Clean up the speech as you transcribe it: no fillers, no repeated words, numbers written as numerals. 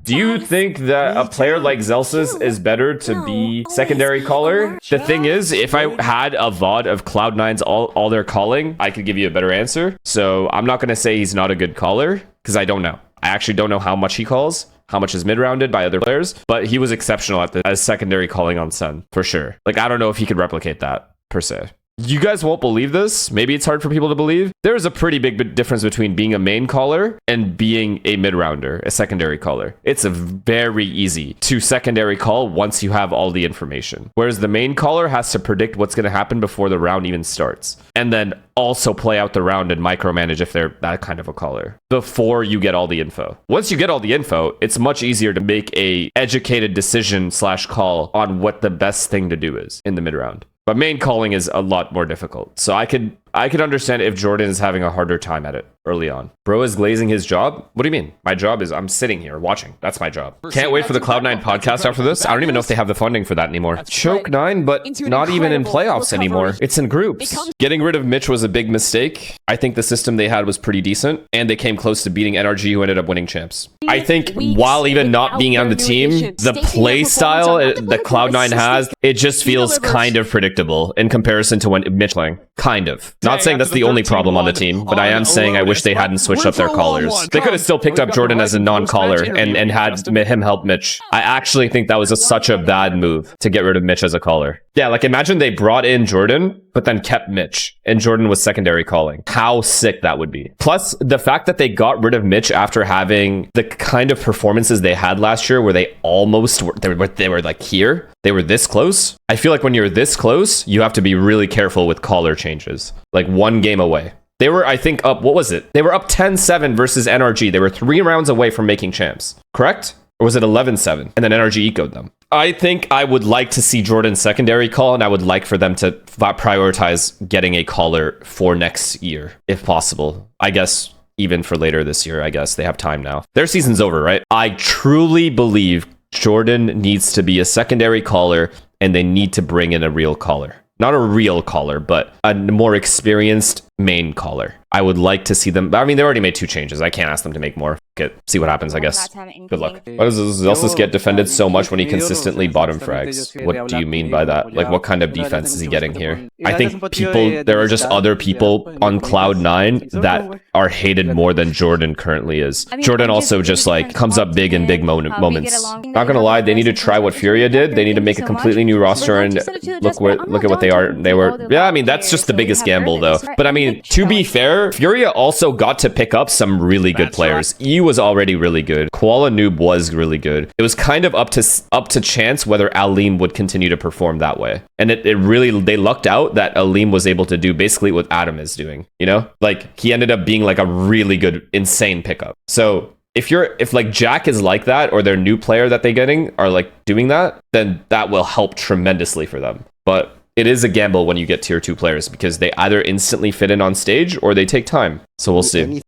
Do you think that a player like Zellsis is better to be secondary caller? The thing is, if I had a VOD of Cloud9's all their calling, I could give you a better answer. So I'm not going to say he's not a good caller, because I don't know. I actually don't know how much he calls, how much is mid-rounded by other players, but he was exceptional at as secondary calling on Sen, for sure. Like, I don't know if he could replicate that, per se. You guys won't believe this. Maybe it's hard for people to believe. There is a pretty big difference between being a main caller and being a mid-rounder, a secondary caller. It's a very easy to secondary call once you have all the information. Whereas the main caller has to predict what's going to happen before the round even starts. And then also play out the round and micromanage if they're that kind of a caller before you get all the info. Once you get all the info, it's much easier to make a educated decision / call on what the best thing to do is in the mid-round. But main calling is a lot more difficult. So I could understand if Jordan is having a harder time at it early on. Bro is glazing his job? What do you mean? My job is I'm sitting here watching. That's my job. Can't wait for the Cloud9 podcast after this. I don't even know if they have the funding for that anymore. Choke 9, but not even in playoffs anymore. It's in groups. Getting rid of Mitch was a big mistake. I think the system they had was pretty decent, and they came close to beating NRG, who ended up winning champs. I think while even not being on the team, the play style that Cloud9 has, it just feels kind of predictable in comparison to when Mitch playing. Kind of. Not saying that's the only problem on the team, but I am saying I wish they hadn't switched up their callers. They could have still picked up Jordan as a non-caller and had him help Mitch. I actually think that was such a bad move to get rid of Mitch as a caller. Yeah, like imagine they brought in Jordan, but then kept Mitch, and Jordan was secondary calling. How sick that would be. Plus, the fact that they got rid of Mitch after having the kind of performances they had last year where they almost were, they were like here, they were this close. I feel like when you're this close, you have to be really careful with caller changes. Like one game away. They were, I think, up, what was it? They were up 10-7 versus NRG. They were 3 rounds away from making champs, correct? Or was it 11-7? And then NRG ecoed them. I think I would like to see Jordan's secondary call, and I would like for them to prioritize getting a caller for next year, if possible. I guess even for later this year, I guess they have time now. Their season's over, right? I truly believe Jordan needs to be a secondary caller, and they need to bring in a real caller. Not a real caller, but a more experienced main caller. I would like to see them. I mean, they already made 2 changes. I can't ask them to make more. See what happens, I guess. Good luck. Why does Zellsis get defended so much when he consistently bottom frags? What do you mean by that? Like, what kind of defense is he getting here? I think there are just other people on Cloud9 that are hated more than Jordan currently is. Jordan also just like comes up big in big moments. Not gonna lie, they need to try what Furia did. They need to make a completely new roster and look at what they are. Yeah, I mean, that's just the biggest gamble though. But I mean, to be fair, Furia also got to pick up some really good players. E was already really good. Koala Noob was really good. It was kind of up to chance whether Aleem would continue to perform that way. And it really, they lucked out that Aleem was able to do basically what Adam is doing, you know? Like, he ended up being like a really good, insane pickup. So if like Jack is like that, or their new player that they're getting are like doing that, then that will help tremendously for them. But it is a gamble when you get tier 2 players, because they either instantly fit in on stage or they take time. So we'll see.